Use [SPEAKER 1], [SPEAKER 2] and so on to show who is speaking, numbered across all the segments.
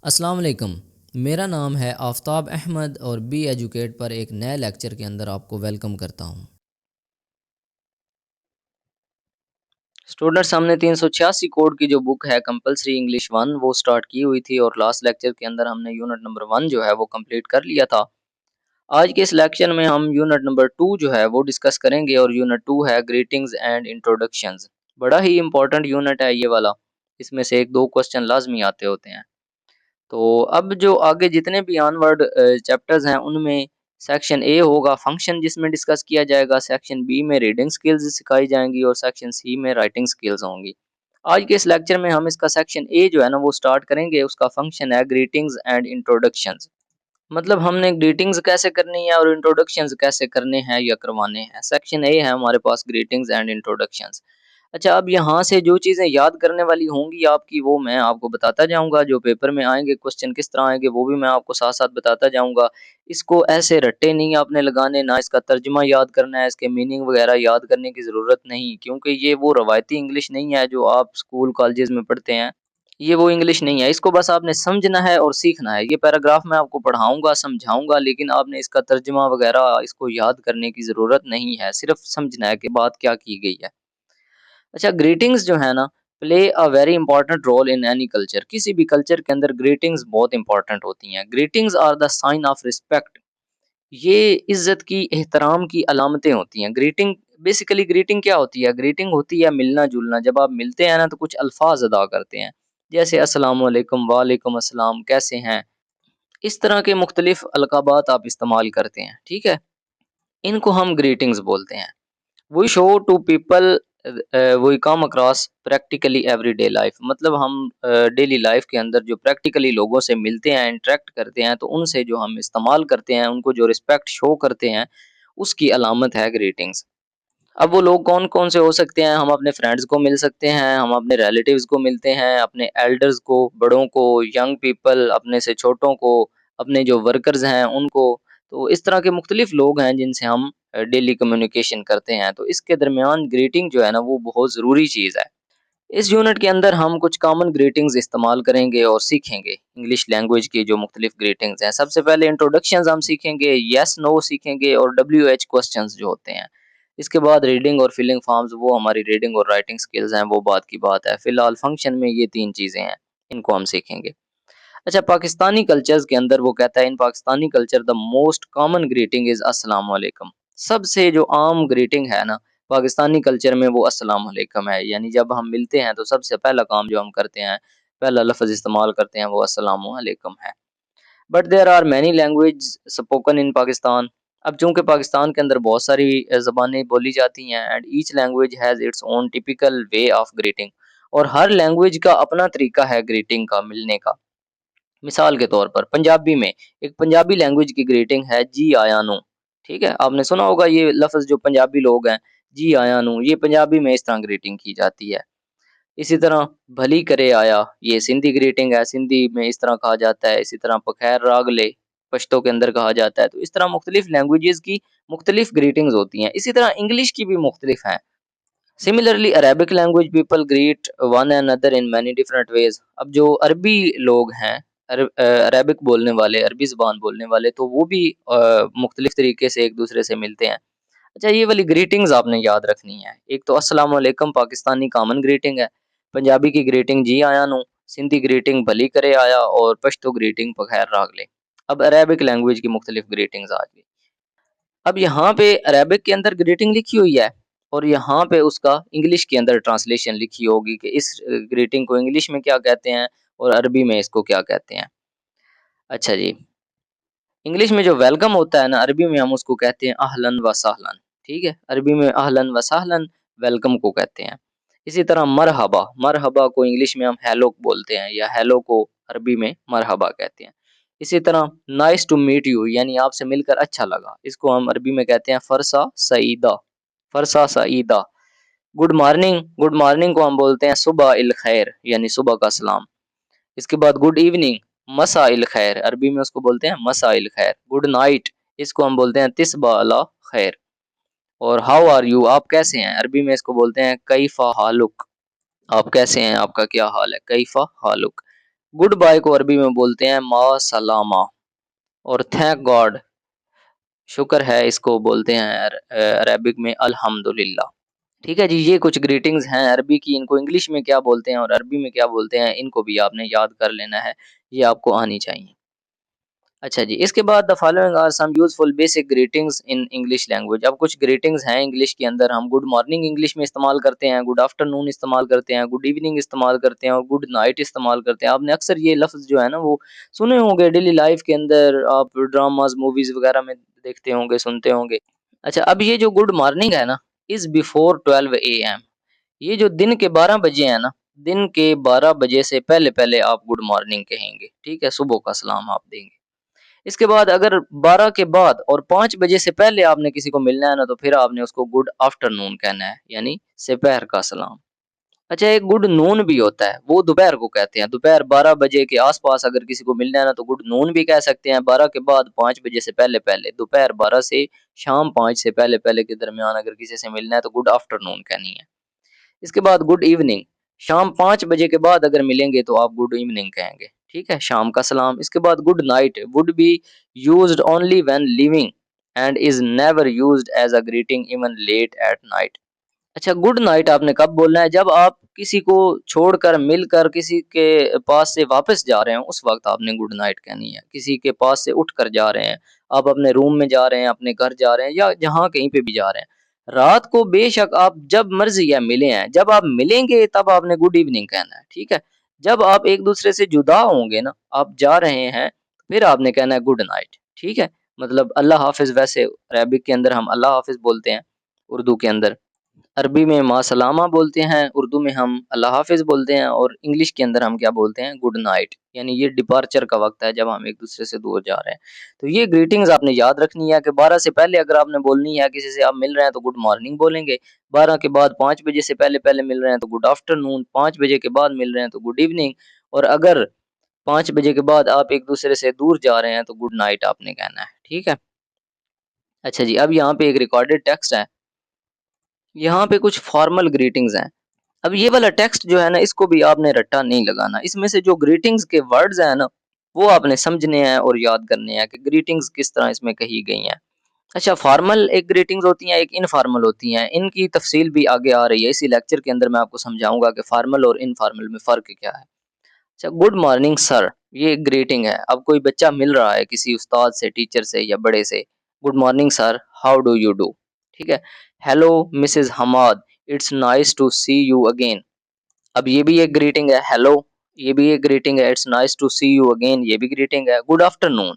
[SPEAKER 1] अस्सलाम वालेकुम। मेरा नाम है आफ़ताब अहमद और बी एजुकेट पर एक नए लेक्चर के अंदर आपको वेलकम करता हूँ।
[SPEAKER 2] स्टूडेंट्स, हमने 386 कोड की जो बुक है कंपलसरी इंग्लिश वन वो स्टार्ट की हुई थी और लास्ट लेक्चर के अंदर हमने यूनिट नंबर वन जो है वो कंप्लीट कर लिया था। आज के इस लेक्चर में हम यूनिट नंबर टू जो है वो डिस्कस करेंगे और यूनिट टू है ग्रीटिंग्स एंड इंट्रोडक्शंस। बड़ा ही इंपॉर्टेंट यूनिट है ये वाला। इसमें से एक दो क्वेश्चन लाजमी आते होते हैं। तो अब जो आगे जितने भी ऑनवर्ड चैप्टर्स हैं उनमें सेक्शन ए होगा फंक्शन, जिसमें डिस्कस किया जाएगा। सेक्शन बी में रीडिंग स्किल्स सिखाई जाएंगी और सेक्शन सी में राइटिंग स्किल्स होंगी। आज के इस लेक्चर में हम इसका सेक्शन ए जो है ना वो स्टार्ट करेंगे। उसका फंक्शन है ग्रीटिंग्स एंड इंट्रोडक्शंस। मतलब हमने ग्रीटिंग्स कैसे करनी है और इंट्रोडक्शंस कैसे करने हैं या करवाने हैं। सेक्शन ए है हमारे पास ग्रीटिंग्स एंड इंट्रोडक्शंस। अच्छा, अब यहाँ से जो चीज़ें याद करने वाली होंगी आपकी वो मैं आपको बताता जाऊँगा। जो पेपर में आएँगे क्वेश्चन किस तरह आएँगे वो भी मैं आपको साथ-साथ बताता जाऊँगा। इसको ऐसे रट्टे नहीं आपने लगाने, ना इसका तर्जुमा याद करना है, इसके मीनिंग वगैरह याद करने की ज़रूरत नहीं, क्योंकि ये वो रवायती इंग्लिश नहीं है जो आप स्कूल कॉलेजेस में पढ़ते हैं। ये वो इंग्लिश नहीं है, इसको बस आपने समझना है और सीखना है। ये पैराग्राफ मैं आपको पढ़ाऊँगा, समझाऊँगा, लेकिन आपने इसका तर्जुमा वगैरह इसको याद करने की ज़रूरत नहीं है, सिर्फ़ समझना है कि बात क्या की गई है। अच्छा, ग्रीटिंग्स जो है ना play a very important role in any culture. किसी भी कल्चर के अंदर ग्रीटिंग्स बहुत इंपॉर्टेंट होती हैं। Greetings are the sign of respect. ये इज्जत की, एहतराम की अलामतें होती हैं। ग्रीटिंग बेसिकली ग्रीटिंग क्या होती है? ग्रीटिंग होती है मिलना जुलना। जब आप मिलते हैं ना तो कुछ अल्फाज अदा करते हैं, जैसे अस्सलाम वालेकुम, वालेकुम अस्सलाम, कैसे हैं। इस तरह के मुख्तलिफ अलकाबात आप इस्तेमाल करते हैं, ठीक है। इनको हम ग्रीटिंग्स बोलते हैं। We show to people we come across practically everyday life. मतलब हम डेली लाइफ के अंदर जो प्रैक्टिकली लोगों से मिलते हैं, इंटरेक्ट करते हैं, तो उनसे जो हम इस्तेमाल करते हैं, उनको जो रिस्पेक्ट शो करते हैं, उसकी अलामत है ग्रीटिंग्स। अब वो लोग कौन-कौन से हो सकते हैं? हम अपने फ्रेंड्स को मिल सकते हैं, हम अपने रिलेटिव्स को मिलते हैं, अपने एल्डर्स को, बड़ों को, यंग पीपल, अपने से छोटों को, अपने जो वर्कर्स हैं उनको। तो इस तरह के मुख्तलिफ लोग हैं जिनसे हम डेली कम्युनिकेशन करते हैं। तो इसके दरमियान ग्रीटिंग जो है ना वो बहुत ज़रूरी चीज़ है। इस यूनिट के अंदर हम कुछ कॉमन ग्रीटिंग्स इस्तेमाल करेंगे और सीखेंगे इंग्लिश लैंग्वेज की जो मुख्तलिफ ग्रीटिंग्स हैं। सबसे पहले इंट्रोडक्शंस हम सीखेंगे, येस नो सीखेंगे और डब्ल्यू एच क्वेश्चंस जो होते हैं। इसके बाद रीडिंग और फिलिंग फॉर्म्स, वो हमारी रीडिंग और राइटिंग स्किल्स हैं, वो बात की बात है। फिलहाल फंक्शन में ये तीन चीज़ें हैं, इनको हम सीखेंगे। अच्छा, पाकिस्तानी कल्चर्स के अंदर वो कहता है in Pakistani culture the most common greeting is अस्सलाम वालेकुम। सबसे जो आम ग्रीटिंग है ना पाकिस्तानी कल्चर में वो अस्सलाम वालेकुम है। यानी जब हम मिलते हैं तो सबसे पहला काम जो हम करते हैं, पहला लफ्ज़ इस्तेमाल करते हैं वो अस्सलामु अलैकुम है। But there are many language spoken in Pakistan. अब चूंकि पाकिस्तान के अंदर बहुत सारी ज़बानें बोली जाती हैं and each language has its own typical way of greeting. और हर लैंग्वेज का अपना तरीका है ग्रीटिंग का मिलने का। मिसाल के तौर पर पंजाबी में एक पंजाबी लैंग्वेज की ग्रीटिंग है जी आया नू। ठीक है, आपने सुना होगा ये लफ्ज़। जो पंजाबी लोग हैं, जी आया नू, ये पंजाबी में इस तरह ग्रीटिंग की जाती है। इसी तरह भली करे आया, ये सिंधी ग्रीटिंग है, सिंधी में इस तरह कहा जाता है। इसी तरह पखैर राग ले, पश्तो के अंदर कहा जाता है। तो इस तरह मुख्तलिफ लैंग्वेजेस की मुख्तलिफ ग्रीटिंग्स होती हैं। इसी तरह इंग्लिश की भी मुख्तलिफ हैं। Similarly Arabic language people greet one another in many different ways. अब जो अरबी लोग हैं, अरेबिक बोलने वाले, अरबी ज़ुबान बोलने वाले, तो वो भी मुख्तलिफ तरीके से एक दूसरे से मिलते हैं। अच्छा, ये वाली ग्रीटिंग्स आपने याद रखनी है। एक तो अस्सलाम वालेकुम पाकिस्तानी कॉमन ग्रीटिंग है, पंजाबी की ग्रीटिंग जी आया नू, सिंधी ग्रीटिंग भली करे आया और पश्तो ग्रीटिंग बखैर राग ले। अब अरेबिक लैंग्वेज की मुख्तलिफ ग्रीटिंग्स आ गई। अब यहाँ पे अरेबिक के अंदर ग्रीटिंग लिखी हुई है और यहाँ पे उसका इंग्लिश के अंदर ट्रांसलेशन लिखी होगी कि इस ग्रीटिंग को इंग्लिश में क्या कहते हैं और अरबी में इसको क्या कहते हैं। अच्छा जी, इंग्लिश में जो वेलकम होता है ना, अरबी में हम उसको कहते हैं अहलन व सहलन। ठीक है, अरबी में अहलन व सहलन वेलकम को कहते हैं। इसी तरह मरहबा, मरहबा को इंग्लिश में हम हेलो बोलते हैं या हेलो को अरबी में मरहबा कहते हैं। इसी तरह नाइस टू मीट यू, यानी आपसे मिलकर अच्छा लगा, इसको हम अरबी में कहते हैं फरसा सईदा, फरसा सईदा। गुड मॉर्निंग, गुड मॉर्निंग को हम बोलते हैं सुबह इल खैर, यानी सुबह का सलाम। इसके बाद गुड इवनिंग, मसा इल खैर, अरबी में उसको बोलते हैं मसा इल खैर। गुड नाइट, इसको हम बोलते हैं तिस्बा अला खैर। और हाउ आर यू, आप कैसे हैं, अरबी में इसको बोलते हैं कैफा हालुक, आप कैसे हैं, आपका क्या हाल है, कैफा हालुक। गुड बाय को अरबी में बोलते हैं मा सलामा, और थैंक गॉड, शुक्र है, इसको बोलते हैं अरबिक में अल्हम्दुलिल्लाह। ठीक है जी, ये कुछ ग्रीटिंग्स हैं अरबी की, इनको इंग्लिश में क्या बोलते हैं और अरबी में क्या बोलते हैं, इनको भी आपने याद कर लेना है, ये आपको आनी चाहिए। अच्छा जी, इसके बाद the following are some useful basic greetings in English language. अब कुछ ग्रीटिंग्स हैं इंग्लिश के अंदर, हम गुड मॉर्निंग इंग्लिश में इस्तेमाल करते हैं, गुड आफ्टरनून इस्तेमाल करते हैं, गुड इवनिंग इस्तेमाल करते हैं और गुड नाइट इस्तेमाल करते हैं। आपने अक्सर ये लफ्ज़ जो है ना वो सुने होंगे डेली लाइफ के अंदर, आप ड्रामास मूवीज़ वगैरह में देखते होंगे, सुनते होंगे। अच्छा, अब ये जो गुड मॉर्निंग है ना, इज़ बिफोर 12 AM, ये जो दिन के 12 बजे है ना, दिन के 12 बजे से पहले-पहले आप गुड मॉर्निंग कहेंगे, ठीक है? सुबह का सलाम आप देंगे। इसके बाद अगर 12 के बाद और 5 बजे से पहले आपने किसी को मिलना है ना, तो फिर आपने उसको गुड आफ्टरनून कहना है, यानी दोपहर का सलाम। अच्छा, एक गुड नून भी होता है, वो दोपहर को कहते हैं। दोपहर 12 बजे के आस-पास अगर किसी को मिलना है ना, तो गुड नून भी कह सकते हैं। 12 के बाद 5 बजे से पहले-पहले, दोपहर 12 से शाम 5 से पहले-पहले के दरमियान अगर किसी से मिलना है, तो गुड आफ्टरनून कहनी है। इसके बाद गुड इवनिंग, शाम 5 बजे के बाद अगर मिलेंगे तो आप गुड इवनिंग कहेंगे, ठीक है? शाम का सलाम। इसके बाद good night would be used only when leaving and is never used as a greeting even late at night. अच्छा, गुड नाइट आपने कब बोलना है? जब आप किसी को छोड़कर, मिलकर किसी के पास से वापस जा रहे हैं, उस वक़्त आपने गुड नाइट कहनी है। किसी के पास से उठकर जा रहे हैं, आप अपने रूम में जा रहे हैं, अपने घर जा रहे हैं या जहाँ कहीं पे भी जा रहे हैं। रात को बेशक आप जब मर्ज़ी है मिले हैं, जब आप मिलेंगे तब आपने गुड इवनिंग कहना है, ठीक है? जब आप एक-दूसरे से जुदा होंगे ना, आप जा रहे हैं, फिर आपने कहना है गुड नाइट, ठीक है? मतलब अल्लाह हाफ़िज़, वैसे अरबिक के अंदर हम अल्लाह हाफ़िज़ बोलते हैं, उर्दू के अंदर। अरबी में मा सलामा बोलते हैं, उर्दू में हम अल्लाह हाफ़िज़ बोलते हैं और इंग्लिश के अंदर हम क्या बोलते हैं? Good night. यानी ये डिपार्चर का वक़्त है जब हम एक-दूसरे से दूर जा रहे हैं। तो ये ग्रीटिंग्स आपने याद रखनी है कि 12 से पहले अगर आपने बोलनी है, किसी से आप मिल रहे हैं तो गुड मॉर्निंग बोलेंगे। 12 के बाद 5 बजे से पहले-पहले मिल रहे हैं तो गुड आफ्टरनून, 5 बजे के बाद मिल रहे हैं तो गुड इवनिंग, और अगर 5 बजे के बाद आप एक-दूसरे से दूर जा रहे हैं तो गुड नाइट आपने कहना है। ठीक है? अच्छा जी, अब यहाँ पे एक रिकॉर्डेड टेक्स्ट है। यहाँ पे कुछ फॉर्मल ग्रीटिंग्स हैं। अब ये वाला टेक्स्ट जो है ना, इसको भी आपने रट्टा नहीं लगाना। इसमें से जो ग्रीटिंग्स के वर्ड्स हैं ना, वो आपने समझने हैं और याद करने हैं कि ग्रीटिंग्स किस तरह इसमें कही गई हैं। अच्छा, फॉर्मल एक ग्रीटिंग्स होती हैं, एक इनफॉर्मल होती हैं। इनकी तफसील भी आगे आ रही है। इसी लेक्चर के अंदर मैं आपको समझाऊँगा कि फॉर्मल और इनफॉर्मल में फ़र्क क्या है। अच्छा, गुड मॉर्निंग सर, ये एक ग्रीटिंग है। अब कोई बच्चा मिल रहा है किसी उस्ताद से, टीचर से या बड़े से, good morning sir, how do you do? ठीक है। Hello Mrs Hamad, it's nice to see you again. अब ये भी एक ग्रीटिंग है। हेलो, ये भी एक ग्रीटिंग है। It's nice to see you again, ये भी ग्रीटिंग है। Good afternoon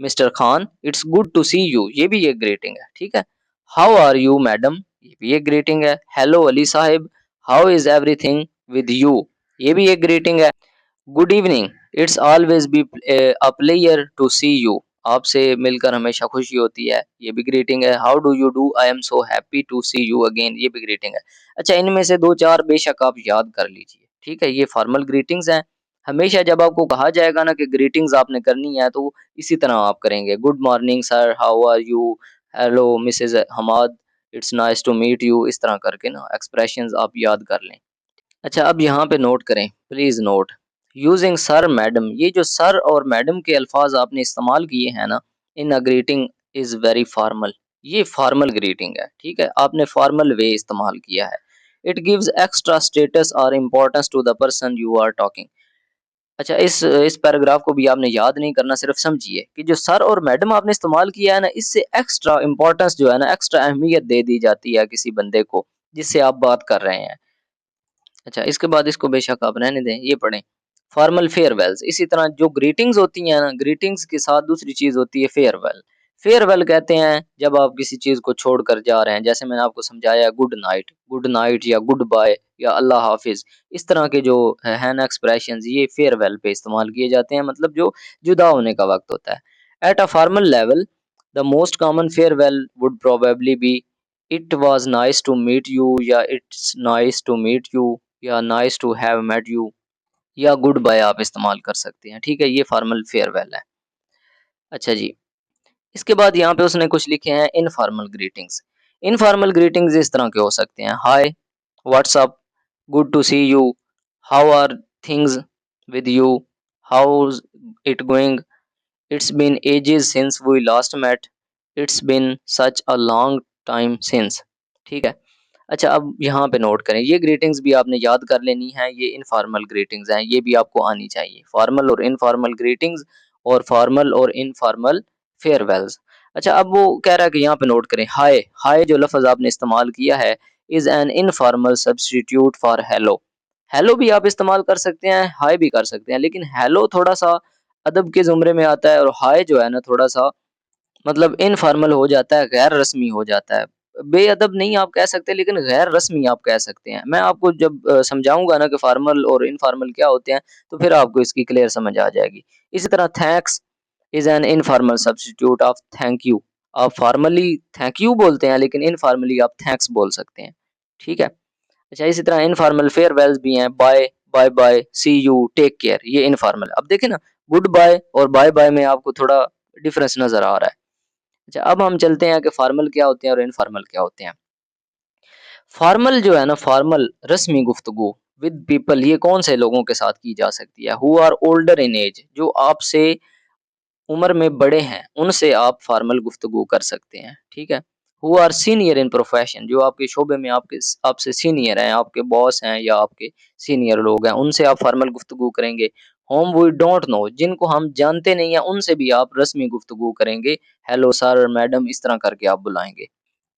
[SPEAKER 2] Mr Khan, it's good to see you, ये भी एक ग्रीटिंग है। ठीक है। हाउ आर यू मैडम, ये भी एक ग्रीटिंग है। Hello Ali Sahib, how is everything with you, ये भी एक ग्रीटिंग है। Good evening, it's always be a pleasure to see you, आपसे मिलकर हमेशा खुशी होती है, ये भी ग्रीटिंग है। How do you do, I am so happy to see you again, ये भी ग्रीटिंग है। अच्छा, इनमें से दो चार बेशक आप याद कर लीजिए, ठीक है? ये फॉर्मल ग्रीटिंग्स हैं। हमेशा जब आपको कहा जाएगा ना कि ग्रीटिंग्स आपने करनी है, तो इसी तरह आप करेंगे। Good morning sir, how are you, hello Mrs Hamad, it's nice to meet you, इस तरह करके ना एक्सप्रेशंस आप याद कर लें। अच्छा, अब यहाँ पे नोट करें, please note, using sir madam, ये जो सर और मैडम के अल्फाज आपने इस्तेमाल किए हैं ना, in a greeting is very formal, ये फॉर्मल ग्रीटिंग है, ठीक है? आपने फॉर्मल वे इस्तेमाल किया है। इट गिव्स एक्स्ट्रा स्टेटस और importance to the person you are talking. अच्छा, इस पैराग्राफ को भी आपने याद नहीं करना, सिर्फ समझिए कि जो सर और मैडम आपने इस्तेमाल किया है ना, इससे एक्स्ट्रा इम्पोर्टेंस जो है ना, एक्स्ट्रा अहमियत दे दी जाती है किसी बंदे को जिससे आप बात कर रहे हैं। अच्छा, इसके बाद इसको बेशक आप रहने दें, ये पढ़ें। फॉर्मल फेयरवेल्स, इसी तरह जो ग्रीटिंग्स होती हैं ना, ग्रीटिंग्स के साथ दूसरी चीज़ होती है फेयरवेल। फेयरवेल कहते हैं जब आप किसी चीज़ को छोड़कर जा रहे हैं, जैसे मैंने आपको समझाया गुड नाइट या गुड बाय या अल्लाह हाफ़िज़। इस तरह के जो है ना एक्सप्रेशंस, ये फेयरवेल पे इस्तेमाल किए जाते हैं, मतलब जो जुदा होने का वक़्त होता है। At a formal level, the most common farewell would probably be it was nice to meet you, या it's nice to meet you, या nice to have met you, या गुड बाय आप इस्तेमाल कर सकते हैं। ठीक है, ये फॉर्मल फेयरवेल है। अच्छा जी, इसके बाद यहाँ पे उसने कुछ लिखे हैं इनफॉर्मल ग्रीटिंग्स। इनफॉर्मल ग्रीटिंग्स इस तरह के हो सकते हैं। Hi, what's up, good to see you, how are things with you, हाउ's it going? It's been ages since we last met. It's been such a long time since. ठीक है। अच्छा, अब यहाँ पे नोट करें, ये ग्रीटिंग्स भी आपने याद कर लेनी है। ये इनफॉर्मल ग्रीटिंग्स हैं, ये भी आपको आनी चाहिए। फॉर्मल और इनफॉर्मल ग्रीटिंग्स और फॉर्मल और इनफॉर्मल फेयरवेल्स। अच्छा, अब वो कह रहा है कि यहाँ पे नोट करें, हाय। हाय जो लफ्ज़ आपने इस्तेमाल किया है is an informal substitute for hello. Hello भी आप इस्तेमाल कर सकते हैं, हाय भी कर सकते हैं, लेकिन हेलो थोड़ा सा अदब के ज़ुमरे में आता है और हाय जो है ना थोड़ा सा मतलब इनफॉर्मल हो जाता है, गैर रस्मी हो जाता है। बेअदब नहीं आप कह सकते, लेकिन गैर रस्मी आप कह सकते हैं। मैं आपको जब समझाऊँगा ना कि फॉर्मल और इनफॉर्मल क्या होते हैं, तो फिर आपको इसकी क्लियर समझ आ जाएगी। इसी तरह thanks is an informal substitute of thank you. आप फॉर्मली थैंक यू बोलते हैं, लेकिन इनफॉर्मली आप थैंक्स बोल सकते हैं। ठीक है? अच्छा, इसी तरह इनफॉर्मल फेयरवेल्स भी हैं, bye, bye bye, see you, take care, ये इनफॉर्मल। अब देखें ना, गुड बाय और बाय बाय में आपको थोड़ा डिफरेंस नज़र आ रहा है। अच्छा, अब हम चलते हैं कि फॉर्मल क्या होते हैं और इनफॉर्मल क्या होते हैं। फॉर्मल जो है ना, फॉर्मल रस्मी गुफ्तगू विद पीपल, ये कौन से लोगों के साथ की जा सकती है? Who are older in age, जो आपसे उम्र में बड़े हैं, उनसे आप फॉर्मल गुफ्तगू कर सकते हैं। ठीक है? Who are senior in profession, जो आपके शोबे में आपसे सीनियर हैं, आपके बॉस हैं या आपके सीनियर लोग हैं, उनसे आप फॉर्मल गुफ्तगू करेंगे। होम वी डोंट नो, जिनको हम जानते नहीं हैं, उनसे भी आप रस्मी गुफ्तगू करेंगे। हेलो सर, मैडम, इस तरह करके आप बुलाएंगे।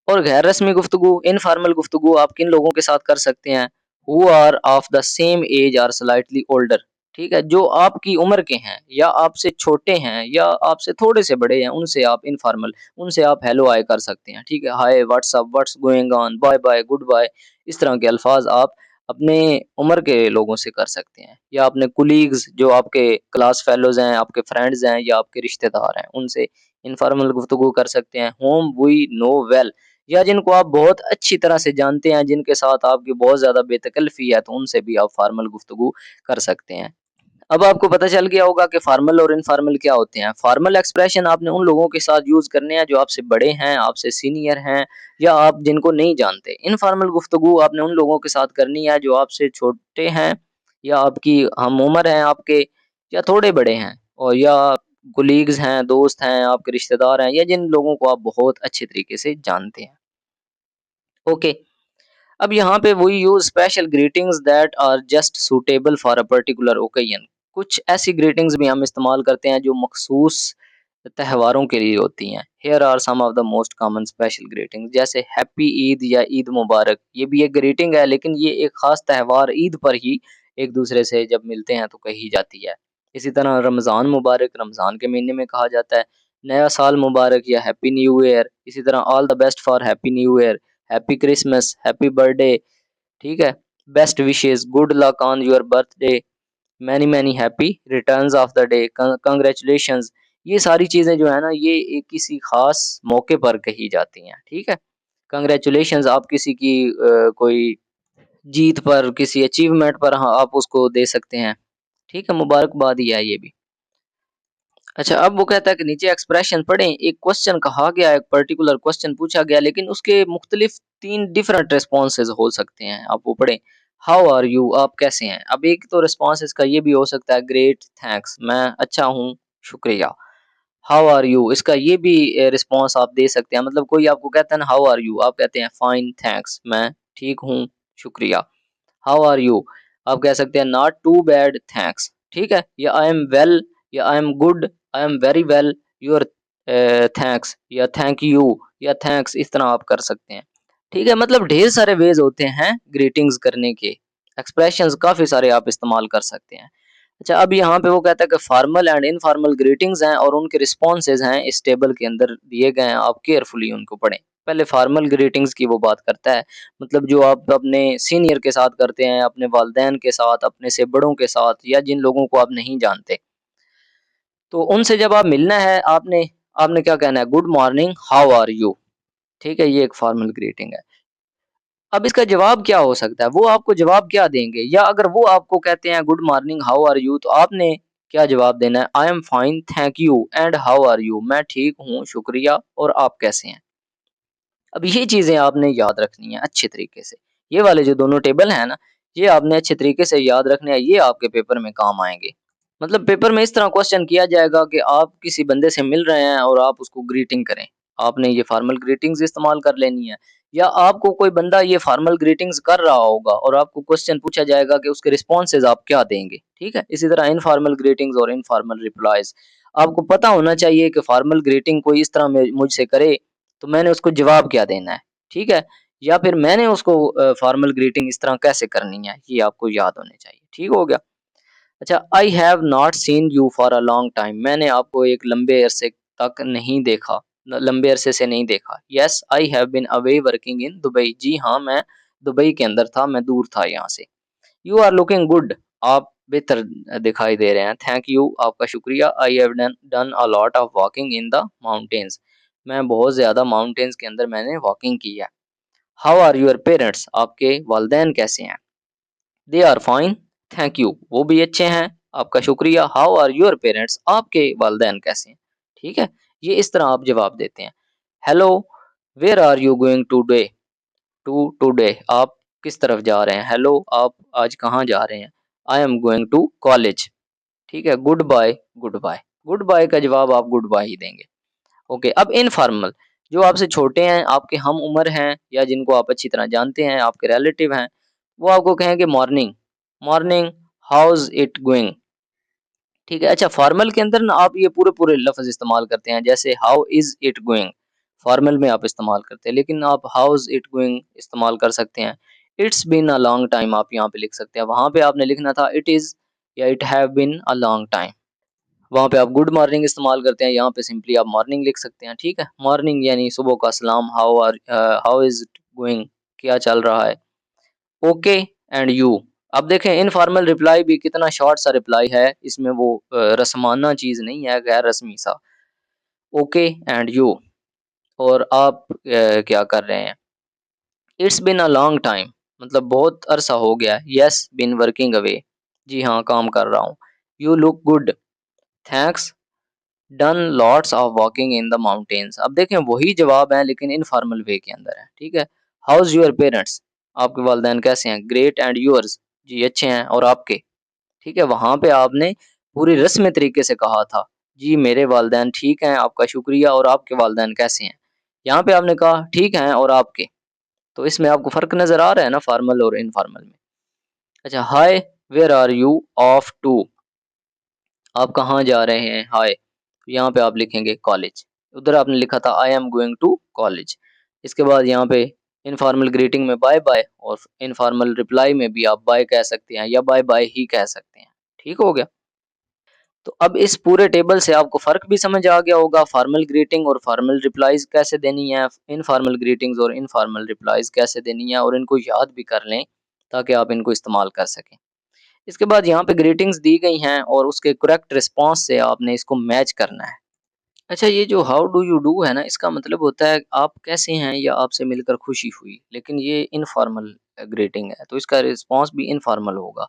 [SPEAKER 2] और गैर रस्मी गुफ्तगू, इनफॉर्मल गुफ्तगू आप किन लोगों के साथ कर सकते हैं? Who are of the same age और स्लाइटली ओल्डर। ठीक है, जो आपकी उम्र के हैं या आपसे छोटे हैं या आपसे थोड़े से बड़े हैं, उनसे आप इनफॉर्मल, उनसे आप हेलो हाय कर सकते हैं। ठीक है, hi, what's up, what's going on, bye bye, good bye, इस तरह के अल्फाज आप अपने उम्र के लोगों से कर सकते हैं। या अपने कुलीग्स, जो आपके क्लास फेलोज हैं, आपके फ्रेंड्स हैं या आपके रिश्तेदार हैं, उनसे इनफॉर्मल गुफ्तगू कर सकते हैं। होम वी नो वेल, या जिनको आप बहुत अच्छी तरह से जानते हैं, जिनके साथ आपकी बहुत ज़्यादा बेतकल्फ़ी है, तो उनसे भी आप फ़ॉर्मल गुफ्तगू कर सकते हैं। अब आपको पता चल गया होगा कि फ़ॉर्मल और इनफ़ॉर्मल क्या होते हैं। फ़ॉर्मल एक्सप्रेशन आपने उन लोगों के साथ यूज़ करने हैं जो आपसे बड़े हैं, आपसे सीनियर हैं या आप जिनको नहीं जानते। इनफ़ॉर्मल गुफ्तगू आपने उन लोगों के साथ करनी है जो आपसे छोटे हैं या आपकी हम उम्र हैं आपके, या थोड़े बड़े हैं, और या कोलीग्स हैं, दोस्त हैं, आपके रिश्तेदार हैं, या जिन लोगों को आप बहुत अच्छे तरीके से जानते हैं। ओके। अब यहाँ पे we use special greetings that are just suitable for a particular occasion. कुछ ऐसी ग्रीटिंग्स भी हम इस्तेमाल करते हैं जो मखसूस त्योहारों के लिए होती हैं। Here are some of the most common special greetings, जैसे हैप्पी ईद या ईद मुबारक। ये भी एक ग्रीटिंग है, लेकिन ये एक खास त्यौहार ईद पर ही एक दूसरे से जब मिलते हैं तो कही जाती है। इसी तरह रमज़ान मुबारक, रमज़ान के महीने में कहा जाता है। नया साल मुबारक या हैप्पी न्यू ईयर। इसी तरह all the best for happy new year, happy Christmas, happy birthday. ठीक है? Best wishes, good luck on your birthday, many many happy returns of the day, congratulations. ये सारी चीज़ें जो है ना, ये एक किसी खास मौके पर कही जाती हैं। ठीक है? कांग्रेचुलेशंस आप किसी की कोई जीत पर, किसी अचीवमेंट पर, हाँ, आप उसको दे सकते हैं। ठीक है? मुबारकबाद ही है ये भी। अच्छा, अब वो कहता है कि नीचे एक्सप्रेशन पढ़ें। एक क्वेश्चन कहा गया है, एक पर्टिकुलर क्वेश्चन पूछा गया, लेकिन उसके मुख्तलिफ 3 डिफरेंट रिस्पॉन्सेज़ हो सकते हैं। आप वो पढ़ें। हाउ आर यू, आप कैसे हैं? अब एक तो रिस्पॉन्स इसका ये भी हो सकता है, ग्रेट, थैंक्स, मैं अच्छा हूँ, शुक्रिया। हाउ आर यू, इसका ये भी रिस्पॉन्स आप दे सकते हैं। मतलब कोई आपको कहता है ना हाउ आर यू, आप कहते हैं फाइन, थैंक्स, मैं ठीक हूँ, शुक्रिया। हाउ आर यू, आप कह सकते हैं नॉट टू बैड, थैंक्स। ठीक है? या आई एम वेल, या I am good, I am very well, your thanks, या थैंक यू, या थैंक्स, इस तरह आप कर सकते हैं। ठीक है? मतलब ढेर सारे वेज होते हैं ग्रीटिंग्स करने के। एक्सप्रेशंस काफ़ी सारे आप इस्तेमाल कर सकते हैं। अच्छा, अब यहाँ पे वो कहता है कि फॉर्मल एंड इनफॉर्मल ग्रीटिंग्स हैं और उनके रिस्पॉन्सेज हैं इस टेबल के अंदर दिए गए हैं, आप केयरफुली उनको पढ़ें। पहले फॉर्मल ग्रीटिंग्स की वो बात करता है, मतलब जो आप अपने सीनियर के साथ करते हैं, अपने वालिदैन के साथ, अपने से बड़ों के साथ, या जिन लोगों को आप नहीं जानते। तो उनसे जब आप मिलना है, आपने आपने क्या कहना है? Good morning, how are you. ठीक है? ये एक फॉर्मल ग्रीटिंग है। अब इसका जवाब क्या हो सकता है? वो आपको जवाब क्या देंगे? या अगर वो आपको कहते हैं good morning, how are you, तो आपने क्या जवाब देना है? I am fine, thank you, and how are you, मैं ठीक हूँ, शुक्रिया, और आप कैसे हैं? अब ये चीज़ें आपने याद रखनी है अच्छे तरीके से। ये वाले जो दोनों टेबल हैं ना, ये आपने अच्छे तरीके से याद रखने हैं, ये आपके पेपर में काम आएँगे। मतलब पेपर में इस तरह क्वेश्चन किया जाएगा कि आप किसी बंदे से मिल रहे हैं और आप उसको ग्रीटिंग करें। आपने ये फॉर्मल ग्रीटिंग्स इस्तेमाल कर लेनी है, या आपको कोई बंदा ये फॉर्मल ग्रीटिंग्स कर रहा होगा और आपको क्वेश्चन पूछा जाएगा कि उसके रिस्पॉन्सेज आप क्या देंगे, ठीक है। इसी तरह इनफॉर्मल ग्रीटिंग्स और इनफॉर्मल रिप्लाईज, आपको पता होना चाहिए कि फॉर्मल ग्रीटिंग कोई इस तरह मुझसे करे तो मैंने उसको जवाब क्या देना है, ठीक है, या फिर मैंने उसको फॉर्मल ग्रीटिंग इस तरह कैसे करनी है, ये आपको याद होने चाहिए। ठीक हो गया। अच्छा, I have not seen you for a long time, मैंने आपको एक लंबे अरसे तक नहीं देखा, लंबे अरसे से नहीं देखा। Yes I have been away working in Dubai, जी हाँ मैं दुबई के अंदर था, मैं दूर था यहाँ से। यू आर लुकिंग गुड, आप बेहतर दिखाई दे रहे हैं। थैंक यू, आपका शुक्रिया। I have done a lot of walking in the mountains, मैं बहुत ज्यादा माउंटेन्स के अंदर मैंने वॉकिंग की है। हाउ आर योर पेरेंट्स, आपके वालदैन कैसे हैं। They are fine, thank you, वो भी अच्छे हैं, आपका शुक्रिया। हाउ आर योर पेरेंट्स, आपके वालदैन कैसे हैं। ठीक है, ये इस तरह आप जवाब देते हैं। Hello, where are you going today, today, आप किस तरफ जा रहे हैं। हेलो, आप आज कहाँ जा रहे हैं। I am going to college. ठीक है, good bye, good bye, good bye का जवाब आप गुड बाय ही देंगे। ओके, अब इनफॉर्मल, जो आपसे छोटे हैं, आपके हम उम्र हैं, या जिनको आप अच्छी तरह जानते हैं, आपके रिलेटिव हैं, वो आपको कहेंगे morning, morning, how's it going. ठीक है। अच्छा, फॉर्मल के अंदर ना आप ये पूरे पूरे लफ्ज इस्तेमाल करते हैं, जैसे how is it going, formal में आप इस्तेमाल करते हैं, लेकिन आप हाउज इट गोइंग इस्तेमाल कर सकते हैं। It's been a long time आप यहाँ पे लिख सकते हैं, वहां पे आपने लिखना था इट इज या it have been a long time. वहाँ पे आप गुड मॉर्निंग इस्तेमाल करते हैं, यहाँ पे सिंपली आप मॉर्निंग लिख सकते हैं। ठीक है, मॉर्निंग यानी सुबह का सलाम, हाउ इज इट गोइंग, क्या चल रहा है। ओके एंड यू, अब देखें इनफॉर्मल रिप्लाई भी कितना शॉर्ट सा रिप्लाई है, इसमें वो रस्माना चीज नहीं है, गैर रस्मी सा। ओके एंड यू, और आप क्या कर रहे हैं। It's been a long time, मतलब बहुत अरसा हो गया। यस बिन वर्किंग अवे, जी हाँ काम कर रहा हूँ। You look good, thanks, done lots of walking in the mountains. अब देखें वही जवाब है लेकिन इनफॉर्मल वे के अंदर है। ठीक है, हाउस योर पेरेंट्स, आपके वालदैन कैसे हैं। ग्रेट एंड यूअर्स, जी अच्छे हैं, और आपके। ठीक है, वहां पे आपने पूरी रस्मी तरीके से कहा था, जी मेरे वालदैन ठीक हैं, आपका शुक्रिया, और आपके वालदैन कैसे हैं। यहाँ पे आपने कहा ठीक हैं और आपके, तो इसमें आपको फर्क नजर आ रहा है ना फॉर्मल और इनफॉर्मल में। अच्छा, hi where are you off to, आप कहाँ जा रहे हैं। हाय, यहाँ पे आप लिखेंगे कॉलेज, उधर आपने लिखा था I am going to college. इसके बाद यहाँ पे इनफॉर्मल ग्रीटिंग में बाय बाय, और इनफॉर्मल रिप्लाई में भी आप बाय कह सकते हैं या बाय बाय ही कह सकते हैं। ठीक हो गया। तो अब इस पूरे टेबल से आपको फ़र्क भी समझ आ गया होगा, फॉर्मल ग्रीटिंग और फॉर्मल रिप्लाईज़ कैसे देनी है, इनफॉर्मल ग्रीटिंग्स और इनफॉर्मल रिप्लाईज़ कैसे देनी है, और इनको याद भी कर लें ताकि आप इनको इस्तेमाल कर सकें। इसके बाद यहाँ पे ग्रीटिंग्स दी गई हैं और उसके करेक्ट रिस्पॉन्स से आपने इसको मैच करना है। अच्छा, ये जो हाउ डू यू डू है ना, इसका मतलब होता है आप कैसे हैं या आपसे मिलकर खुशी हुई, लेकिन ये इनफॉर्मल ग्रीटिंग है तो इसका रिस्पॉन्स भी इनफॉर्मल होगा।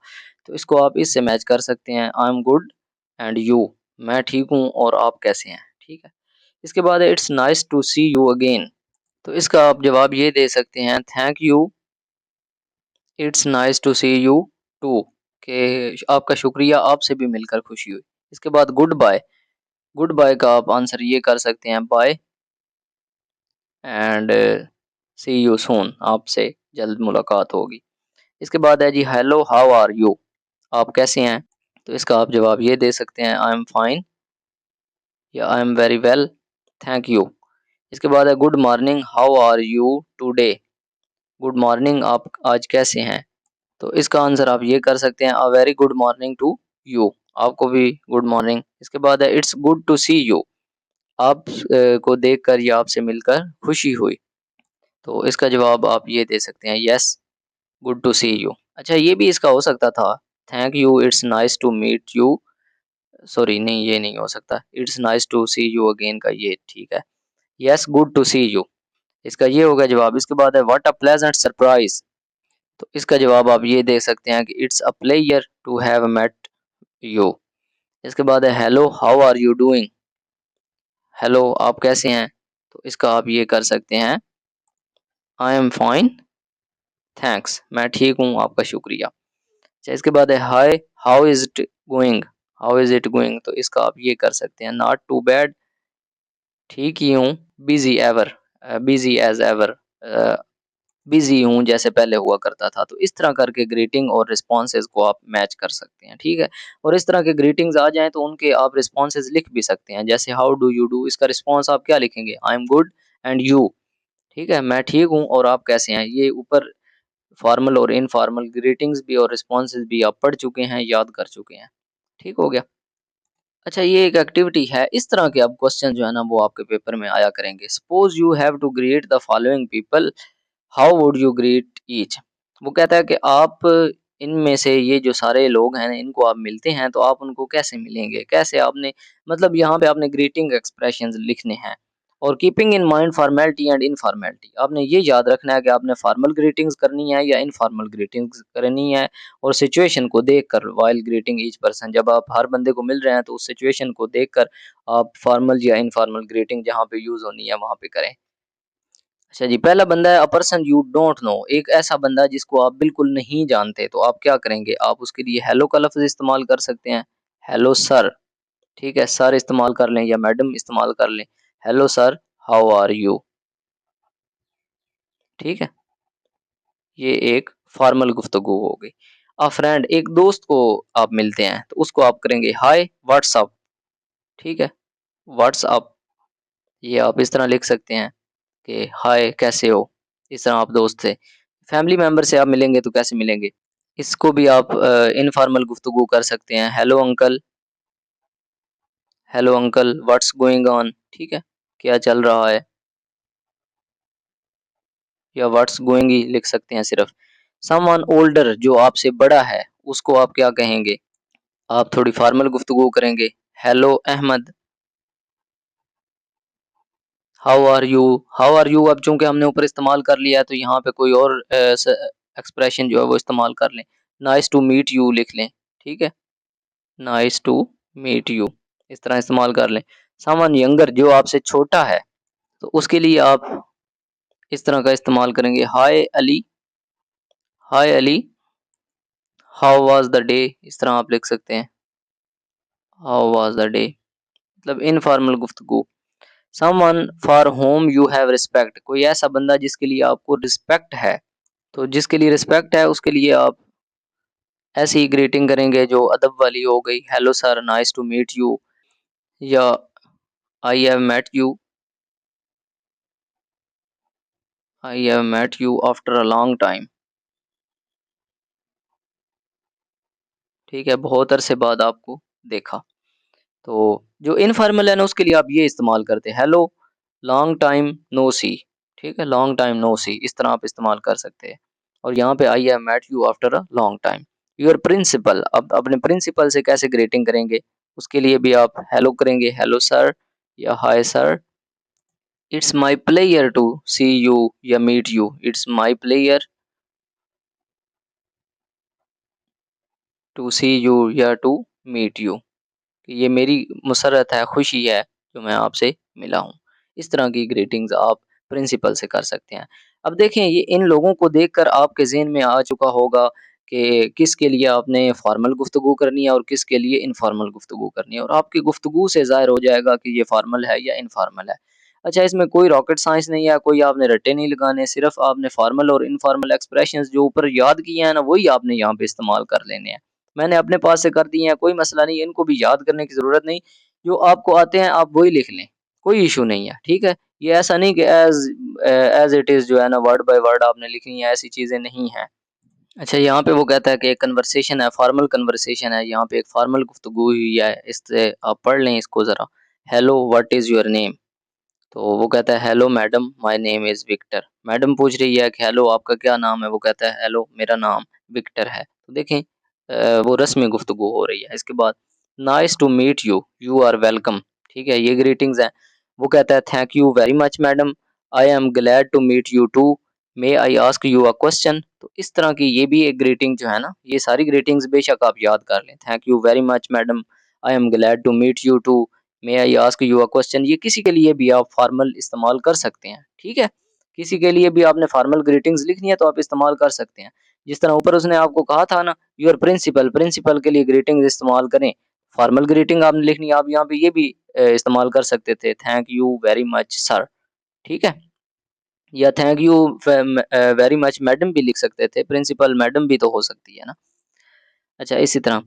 [SPEAKER 2] तो इसको आप इससे मैच कर सकते हैं, I am good and you, मैं ठीक हूँ और आप कैसे हैं। ठीक है। इसके बाद it's nice to see you again, तो इसका आप जवाब ये दे सकते हैं, thank you, it's nice to see you too, के आपका शुक्रिया, आपसे भी मिलकर खुशी हुई। इसके बाद गुड बाय, गुड बाय का आप आंसर ये कर सकते हैं, bye and see you soon, आपसे जल्द मुलाकात होगी। इसके बाद है जी हेलो हाउ आर यू, आप कैसे हैं। तो इसका आप जवाब ये दे सकते हैं, आई एम फाइन या I am very well, thank you. इसके बाद है good morning how are you today, good morning, आप आज कैसे हैं। तो इसका आंसर आप ये कर सकते हैं, a very good morning to you, आपको भी गुड मॉर्निंग। इसके बाद है it's good to see you, आप को देखकर या आपसे मिलकर खुशी हुई। तो इसका जवाब आप ये दे सकते हैं, yes good to see you. अच्छा, ये भी इसका हो सकता था, thank you, it's nice to meet you, sorry नहीं ये नहीं हो सकता, it's nice to see you again का ये ठीक है। Yes good to see you, इसका ये होगा जवाब। इसके बाद है व्हाट अ प्लेजेंट सरप्राइज, तो इसका जवाब आप ये दे सकते हैं कि it's a pleasure to have met you. इसके बाद है hello how are you doing, hello आप कैसे हैं। तो इसका आप ये कर सकते हैं, आई एम फाइन, थैंक्स, मैं ठीक हूँ, आपका शुक्रिया। अच्छा, इसके बाद है hi how is it going, how is it going, तो इसका आप ये कर सकते हैं नॉट टू बैड, ठीक ही हूँ, busy ever, busy as ever, busy हूँ जैसे पहले हुआ करता था। तो इस तरह करके ग्रीटिंग और रिस्पॉन्सेज को आप मैच कर सकते हैं, ठीक है। और इस तरह के ग्रीटिंग्स आ जाएं तो उनके आप रिस्पॉन्सेज लिख भी सकते हैं, जैसे हाउ डू यू डू, इसका रिस्पॉन्स आप क्या लिखेंगे, I am good and you, ठीक है, मैं ठीक हूँ और आप कैसे हैं। ये ऊपर फॉर्मल और इनफॉर्मल ग्रीटिंग्स भी और रिस्पॉन्सेज भी आप पढ़ चुके हैं, याद कर चुके हैं, ठीक हो गया। अच्छा, ये एक एक्टिविटी है, इस तरह के अब क्वेश्चन जो है ना वो आपके पेपर में आया करेंगे। Suppose you have to greet the following people, how would you greet each. वो कहता है कि आप इनमें से ये जो सारे लोग हैं इनको आप मिलते हैं तो आप उनको कैसे मिलेंगे, कैसे आपने, मतलब यहाँ पे आपने ग्रीटिंग एक्सप्रेशंस लिखने हैं। और keeping in mind formality and informality, आपने ये याद रखना है कि आपने फॉर्मल ग्रीटिंग्स करनी है या इनफॉर्मल ग्रीटिंग्स करनी है। और सिचुएशन को देखकर वाइल ग्रीटिंग ईच पर्सन, जब आप हर बंदे को मिल रहे हैं तो उस सिचुएशन को देखकर आप फॉर्मल या इनफॉर्मल ग्रीटिंग जहाँ पे यूज होनी है वहां पे करें। अच्छा जी, पहला बंदा है a person you don't know, एक ऐसा बंदा जिसको आप बिल्कुल नहीं जानते, तो आप क्या करेंगे, आप उसके लिए हेलो का लफ्ज़ इस्तेमाल कर सकते हैं, हेलो सर, ठीक है, सर इस्तेमाल कर लें या मैडम इस्तेमाल कर लें, hello sir, how are you, ठीक है, ये एक फॉर्मल गुफ्तगू हो गई। अ फ्रेंड, एक दोस्त को आप मिलते हैं तो उसको आप करेंगे हाय व्हाट्सअप, ठीक है, व्हाट्सअप, ये आप इस तरह लिख सकते हैं कि हाय कैसे हो, इस तरह आप दोस्त से। फैमिली मेंबर से आप मिलेंगे तो कैसे मिलेंगे, इसको भी आप इनफॉर्मल गुफ्तगू कर सकते हैं, hello uncle what's going on, ठीक है, क्या चल रहा है, या व्हाट्स गोइंग ही लिख सकते हैं सिर्फ। समवन ओल्डर, जो आपसे बड़ा है, उसको आप क्या कहेंगे, आप थोड़ी फॉर्मल गुफ्तगू करेंगे, hello Ahmed, how are you, अब चूंकि हमने ऊपर इस्तेमाल कर लिया है तो यहाँ पे कोई और एक्सप्रेशन जो है वो इस्तेमाल कर लें, नाइस टू मीट यू लिख लें, ठीक है, नाइस टू मीट यू, इस तरह इस्तेमाल कर लें। समवन यंगर, जो आपसे छोटा है, तो उसके लिए आप इस तरह का इस्तेमाल करेंगे, hi Ali, how was the day, इस तरह आप लिख सकते हैं, हाउ वाज द डे, मतलब इनफॉर्मल गुफ्तगू। Someone for whom you have respect, कोई ऐसा बंदा जिसके लिए आपको रिस्पेक्ट है, तो जिसके लिए रिस्पेक्ट है उसके लिए आप ऐसी ही ग्रीटिंग करेंगे जो अदब वाली हो गई, hello sir, nice to meet you, या I have met you after a long time, ठीक है, बहुत अरसे बाद आपको देखा। तो जो इनफॉर्मल है ना उसके लिए आप ये इस्तेमाल करते हैं, हेलो लॉन्ग टाइम नो सी, ठीक है, लॉन्ग टाइम नो सी, इस तरह आप इस्तेमाल कर सकते हैं। और यहाँ पे I have met you after a long time. Your principal, अब अपने प्रिंसिपल से कैसे ग्रीटिंग करेंगे, उसके लिए भी आप हेलो करेंगे, हेलो सर या hi sir, it's my pleasure to see you या meet you, it's my pleasure to see you या टू मीट यू, ये मेरी मुसर्रत है, खुशी है जो मैं आपसे मिला हूँ। इस तरह की ग्रीटिंग्स आप प्रिंसिपल से कर सकते हैं। अब देखें, ये इन लोगों को देखकर आपके ज़हन में आ चुका होगा कि किसके लिए आपने फॉर्मल गुफ्तगू करनी है और किसके लिए इनफॉर्मल गुफ्तगू करनी है, और आपकी गुफ्तगू से ज़ाहिर हो जाएगा कि ये फॉर्मल है या इनफॉर्मल है। अच्छा, इसमें कोई रॉकेट साइंस नहीं है, कोई आपने रट्टे नहीं लगाने, सिर्फ आपने फॉर्मल और इनफॉर्मल एक्सप्रेशंस जो ऊपर याद किए हैं ना वही आपने यहाँ पे इस्तेमाल कर लेने हैं। मैंने अपने पास से कर दिए हैं, कोई मसला नहीं, इनको भी याद करने की ज़रूरत नहीं, जो आपको आते हैं आप वही लिख लें, कोई इशू नहीं है, ठीक है। ये ऐसा नहीं कि एज इट इज़ जो है ना वर्ड बाय वर्ड आपने लिखनी है, ऐसी चीज़ें नहीं हैं। अच्छा, यहाँ पे वो कहता है कि एक कन्वर्सेशन है, फॉर्मल कन्वर्सेशन है, यहाँ पे एक फॉर्मल गुफ्तगू हुई है, इससे आप पढ़ लें इसको ज़रा। Hello what is your name, तो वो कहता है hello madam my name is Victor, madam पूछ रही है कि हेलो आपका क्या नाम है, वो कहता है हेलो मेरा नाम विक्टर है। तो देखें वो रस्मी गुफ्तगू हो रही है। इसके बाद nice to meet you, you are welcome, ठीक है, ये ग्रीटिंग्स हैं। वो कहता है thank you very much madam, I am glad to meet you too, may I ask you a question. तो इस तरह की ये भी एक ग्रीटिंग जो है ना, ये सारी ग्रीटिंग्स बेशक आप याद कर लें, thank you very much madam, I am glad to meet you too, may I ask you a question, ये किसी के लिए भी आप फॉर्मल इस्तेमाल कर सकते हैं, ठीक है। किसी के लिए भी आपने फॉर्मल ग्रीटिंग्स लिखनी है तो आप इस्तेमाल कर सकते हैं। जिस तरह ऊपर उसने आपको कहा था ना, योर प्रिंसिपल, प्रिंसिपल के लिए ग्रीटिंग्स इस्तेमाल करें, फॉर्मल ग्रीटिंग आपने लिखनी है, आप यहाँ पे ये भी इस्तेमाल कर सकते थे, thank you very much sir, ठीक है, या thank you very much madam भी लिख सकते थे, प्रिंसिपल मैडम भी तो हो सकती है ना। अच्छा, इसी तरह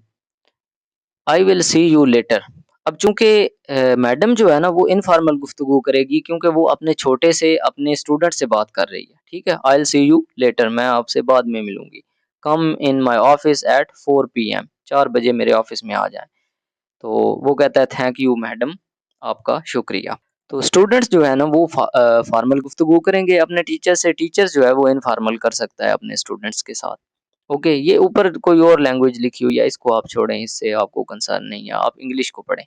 [SPEAKER 2] I will see you later. अब चूंकि मैडम जो है ना वो इनफॉर्मल गुफ्तगू करेगी, क्योंकि वो अपने छोटे से अपने स्टूडेंट से बात कर रही है, ठीक है। I will see you later, मैं आपसे बाद में मिलूंगी। कम इन माई ऑफिस एट 4 PM, 4 बजे मेरे ऑफिस में आ जाए। तो वो कहता है थैंक यू मैडम, आपका शुक्रिया। तो स्टूडेंट्स जो है ना वो फॉर्मल गुफ्तगू करेंगे अपने टीचर से, टीचर जो है वो इनफॉर्मल कर सकता है अपने स्टूडेंट्स के साथ। ओके, ये ऊपर कोई और लैंग्वेज लिखी हुई है, इसको आप छोड़ें, इससे आपको कंसर्न नहीं है, आप इंग्लिश को पढ़ें।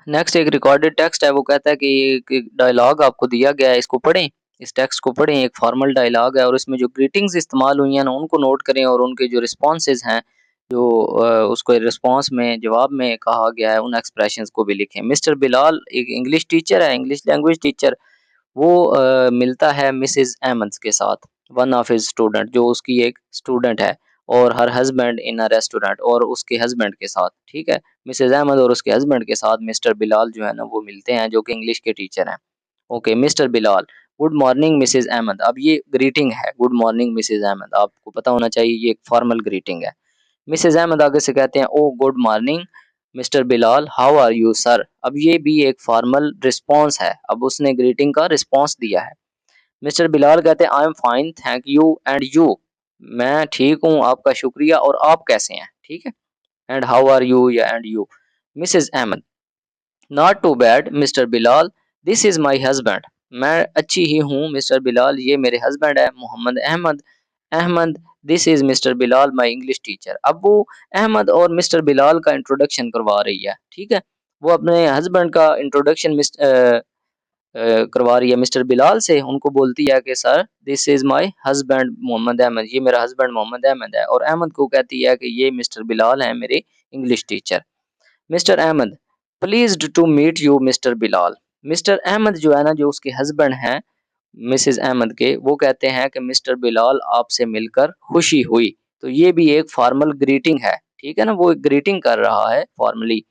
[SPEAKER 2] नेक्स्ट एक रिकॉर्डेड टेक्स्ट है, वो कहता है कि एक डायलॉग आपको दिया गया है, इसको पढ़ें, इस टेक्स्ट को पढ़ें, एक फॉर्मल डायलॉग है और इसमें जो ग्रीटिंग्स इस्तेमाल हुई हैं ना उनको नोट करें और उनके जो रिस्पॉन्सेज हैं, जो उसको रिस्पॉन्स में जवाब में कहा गया है, उन एक्सप्रेशंस को भी लिखें। मिस्टर बिलाल एक इंग्लिश टीचर है, इंग्लिश लैंग्वेज टीचर, वो मिलता है मिसेस अहमद के साथ, वन ऑफ हिज स्टूडेंट, जो उसकी एक स्टूडेंट है, और her husband in a restaurant, और उसके हस्बैंड के साथ, ठीक है। मिसेस अहमद और उसके हस्बैंड के साथ मिस्टर बिलाल जो है ना वो मिलते हैं, जो कि इंग्लिश के टीचर हैं। Okay, Mr Bilal, good morning Mrs Ahmed. अब ये ग्रीटिंग है, गुड मॉर्निंग मिसेस अहमद, आपको पता होना चाहिए ये एक फॉर्मल ग्रीटिंग है। मिसेस अहमद आगे से कहते हैं oh good morning Mr Bilal, how are you sir. अब ये भी एक फॉर्मल रिस्पॉन्स है, अब उसने ग्रीटिंग का रिस्पॉन्स दिया है। मिस्टर बिलाल कहते हैं I am fine thank you and you, मैं ठीक हूँ आपका शुक्रिया, और आप कैसे हैं, ठीक है। एंड हाउ आर यू या and you. Mrs Ahmed, not too bad Mr Bilal, this is my husband, मैं अच्छी ही हूँ मिस्टर बिलाल, ये मेरे हस्बैंड है Mohammad Ahmed. Ahmed, this is Mr Bilal my English teacher. अब वो अहमद और मिस्टर बिलाल का इंट्रोडक्शन करवा रही है, ठीक है। वो अपने हस्बैंड का इंट्रोडक्शन करवा रही है मिस्टर बिलाल से, उनको बोलती है कि sir this is my husband Mohammad Ahmed, ये मेरा हस्बैंड मोहम्मद अहमद है, और अहमद को कहती है कि ये मिस्टर बिलाल हैं मेरे English teacher. Mr Ahmed, pleased to meet you Mr Bilal. Mr Ahmed जो है ना, जो उसके हस्बैंड हैं मिसेस अहमद के, वो कहते हैं कि मिस्टर बिलाल आपसे मिलकर खुशी हुई। तो ये भी एक फॉर्मल ग्रीटिंग है, ठीक है ना, वो एक ग्रीटिंग कर रहा है फॉर्मली।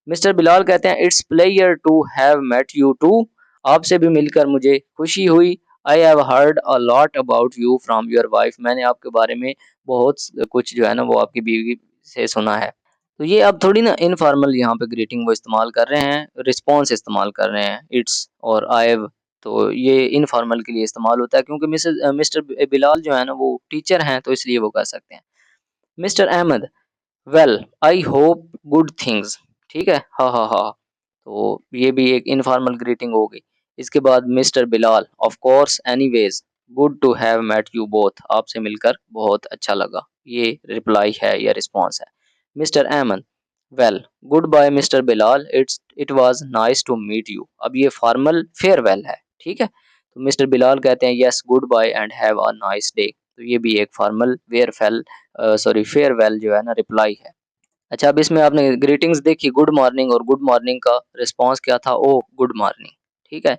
[SPEAKER 2] मिस्टर बिलाल कहते हैं it's pleasure to have met you too, आपसे भी मिलकर मुझे खुशी हुई। I have heard a lot about you from your wife, मैंने आपके बारे में बहुत कुछ जो है ना वो आपकी बीवी से सुना है। तो ये अब थोड़ी ना इनफॉर्मल यहाँ पे ग्रीटिंग वो इस्तेमाल कर रहे हैं, रिस्पॉन्स इस्तेमाल कर रहे हैं, इट्स और आई हैव। तो ये इनफॉर्मल के लिए इस्तेमाल होता है, क्योंकि मिस्टर बिलाल जो है ना वो टीचर हैं, तो इसलिए वो कर सकते हैं। Mr Ahmed, well I hope good things, ठीक है, हाँ हाँ हाँ। तो ये भी एक इनफॉर्मल ग्रीटिंग हो गई। इसके बाद Mr Bilal, of course anyways, good to have met you both, आपसे मिलकर बहुत अच्छा लगा, ये रिप्लाई है या रिस्पॉन्स है। Mr Ahmed, well good bye Mr Bilal, it was nice to meet you. अब ये फॉर्मल फेयरवेल है, ठीक है। तो मिस्टर बिलाल कहते हैं yes good bye and have a nice day. तो ये भी एक फॉर्मल फेयरवेल जो है ना रिप्लाई है। अच्छा, अब इसमें आपने ग्रीटिंग्स देखी, गुड मॉर्निंग, और गुड मॉर्निंग का रिस्पॉन्स क्या था, ओ गुड मॉर्निंग, ठीक है।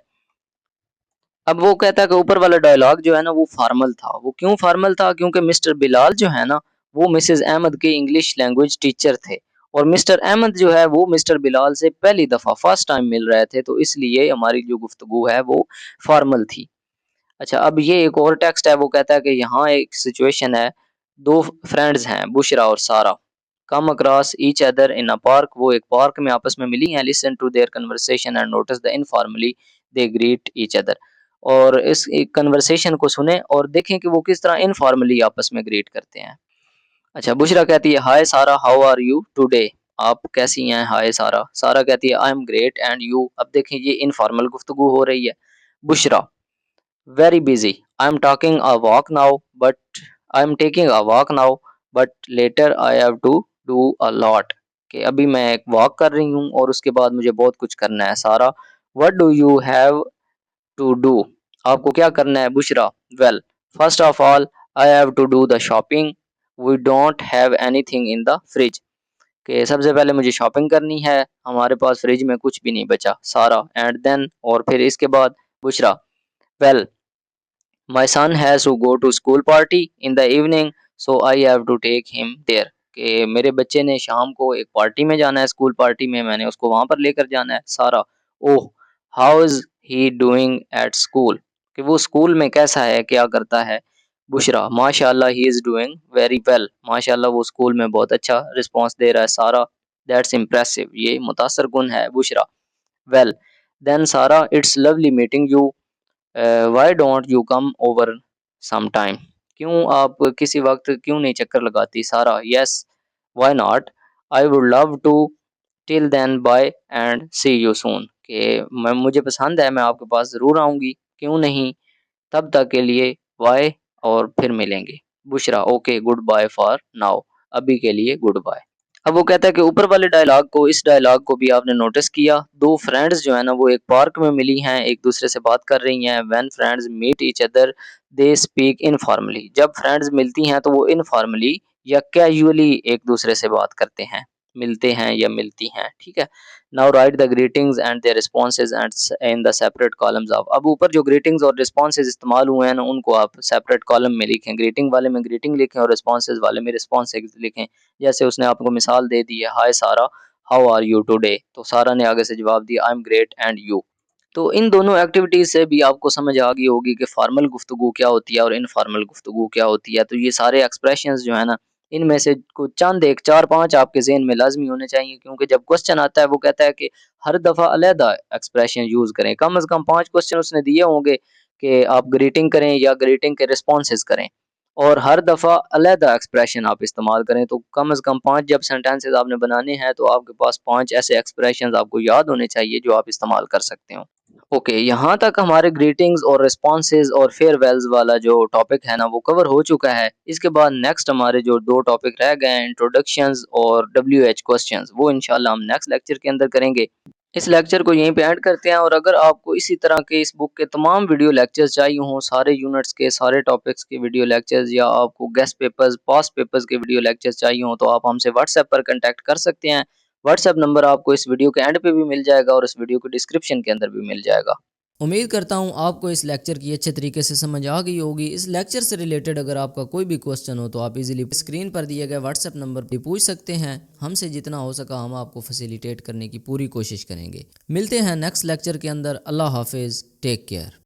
[SPEAKER 2] अब वो कहता है कि ऊपर वाला डायलॉग जो है ना वो फॉर्मल था, वो क्यों फॉर्मल था, क्योंकि मिस्टर बिलाल जो है ना वो मिसेस अहमद के इंग्लिश लैंग्वेज टीचर थे, और मिस्टर अहमद जो है वो मिस्टर बिलाल से पहली दफा फर्स्ट टाइम मिल रहे थे, तो इसलिए हमारी जो गुफ्तगू है वो फॉर्मल थी। अच्छा, अब ये एक और टेक्स्ट है, वो कहता है कि यहाँ एक सिचुएशन है, दो फ्रेंड्स हैं बुशरा और Sara, come across each other in a park, वो एक पार्क में आपस में मिली हैं, listen to their conversation and notice the informally they greet each other, और इस कन्वर्सेशन को सुने और देखें कि वो किस तरह इनफॉर्मली आपस में ग्रीट करते हैं। अच्छा, बुशरा कहती है हाय सारा हाउ आर यू टुडे, आप कैसी हैं हाय सारा। सारा कहती है I am great and you. अब देखें ये इनफॉर्मल गुफ्तगू हो रही है। Bushra, very busy. I'm taking a walk now, but later I have to do a lot. कि अभी मैं एक वॉक कर रही हूँ और उसके बाद मुझे बहुत कुछ करना है। सारा, what do you have to do? आपको क्या करना है Bushra. well, first of all I have to do the shopping, we don't have anything in the fridge। कि सबसे पहले मुझे शॉपिंग करनी है, हमारे पास फ्रिज में कुछ भी नहीं बचा। सारा, एंड देन, और फिर इसके बाद Bushra, well, my son has to go to school party in the evening, so I have to take him there। कि मेरे बच्चे ने शाम को एक पार्टी में जाना है, स्कूल पार्टी में, मैंने उसको वहाँ पर लेकर जाना है। सारा, oh how is he doing at school, कि वो स्कूल में कैसा है, क्या करता है। बुशरा, माशाल्लाह he is doing very well, माशाल्लाह वो स्कूल में बहुत अच्छा रिस्पॉन्स दे रहा है। सारा, दैट्स इम्प्रेसिव, ये मुतासर कुन है। Bushra, well then Sara, it's lovely meeting you, why don't you come over some time, क्यों आप किसी वक्त क्यों नहीं चक्कर लगाती। Sara, yes why not, I would love to, till then bye and see you soon, कि मैं मुझे पसंद है, मैं आपके पास ज़रूर आऊँगी, क्यों नहीं, तब तक के लिए, बाय, और फिर मिलेंगे। Bushra, okay good bye for now, अभी के लिए गुड बाय। अब वो कहता है कि ऊपर वाले डायलॉग को, इस डायलॉग को भी आपने नोटिस किया, दो फ्रेंड्स जो है ना वो एक पार्क में मिली हैं, एक दूसरे से बात कर रही हैं। When friends meet each other they speak informally, जब फ्रेंड्स मिलती हैं तो वो इनफॉर्मली या कैजुअली एक दूसरे से बात करते हैं, मिलते हैं या मिलती हैं, ठीक है। Now write the greetings and their responses and in the separate columns of, अब ऊपर जो ग्रीटिंग्स और रिस्पॉन्सेज इस्तेमाल हुए हैं ना उनको आप सेपरेट कॉलम में लिखें, ग्रीटिंग वाले में ग्रीटिंग लिखें और रिस्पॉन्सेज वाले में रिस्पॉन्सेज लिखें। जैसे उसने आपको मिसाल दे दी है, हाय सारा हाउ आर यू टुडे, तो सारा ने आगे से जवाब दिया I am great and you. तो इन दोनों एक्टिविटीज से भी आपको समझ आ गई होगी कि फॉर्मल गुफ्तगू क्या होती है और इनफॉर्मल गुफ्तगू क्या होती है। तो ये सारे एक्सप्रेशंस जो है ना, इनमें से कुछ चंद एक चार पांच आपके ज़हन में लाजमी होने चाहिए, क्योंकि जब क्वेश्चन आता है वो कहता है कि हर दफ़ा अलहदा एक्सप्रेशन यूज़ करें। कम से कम 5 क्वेश्चन उसने दिए होंगे कि आप ग्रीटिंग करें या ग्रीटिंग के रिस्पॉन्सेज करें, और हर दफ़ा अलहदा एक्सप्रेशन आप इस्तेमाल करें। तो कम से कम 5 जब सेंटेंसेस आपने बनाने हैं तो आपके पास 5 ऐसे एक्सप्रेशंस आपको याद होने चाहिए जो आप इस्तेमाल कर सकते हो। ओके, यहाँ तक हमारे ग्रीटिंग्स और रिस्पॉन्सेज और फेयरवेल्स वाला जो टॉपिक है ना वो कवर हो चुका है। इसके बाद नेक्स्ट हमारे जो 2 टॉपिक रह गए हैं, इंट्रोडक्शंस और WH क्वेश्चंस, वो इंशाल्लाह हम नेक्स्ट लेक्चर के अंदर करेंगे। इस लेक्चर को यहीं पे ऐड करते हैं, और अगर आपको इसी तरह के इस बुक के तमाम वीडियो लेक्चर्स चाहिए हों, सारे यूनिट्स के सारे टॉपिक्स के वीडियो लेक्चर्स, या आपको गेस्ट पेपर्स, पास्ट पेपर्स के वीडियो लेक्चर्स चाहिए हों, तो आप हमसे व्हाट्सएप पर कांटेक्ट कर सकते हैं। व्हाट्सएप नंबर आपको इस वीडियो के एंड पे भी मिल जाएगा और इस वीडियो के डिस्क्रिप्शन के अंदर भी मिल जाएगा।
[SPEAKER 1] उम्मीद करता हूँ आपको इस लेक्चर की अच्छे तरीके से समझ आ गई होगी। इस लेक्चर से रिलेटेड अगर आपका कोई भी क्वेश्चन हो तो आप इजीली स्क्रीन पर दिए गए व्हाट्सएप नंबर पर पूछ सकते हैं। हमसे जितना हो सका हम आपको फैसिलिटेट करने की पूरी कोशिश करेंगे। मिलते हैं नेक्स्ट लेक्चर के अंदर। अल्लाह हाफिज़, टेक केयर।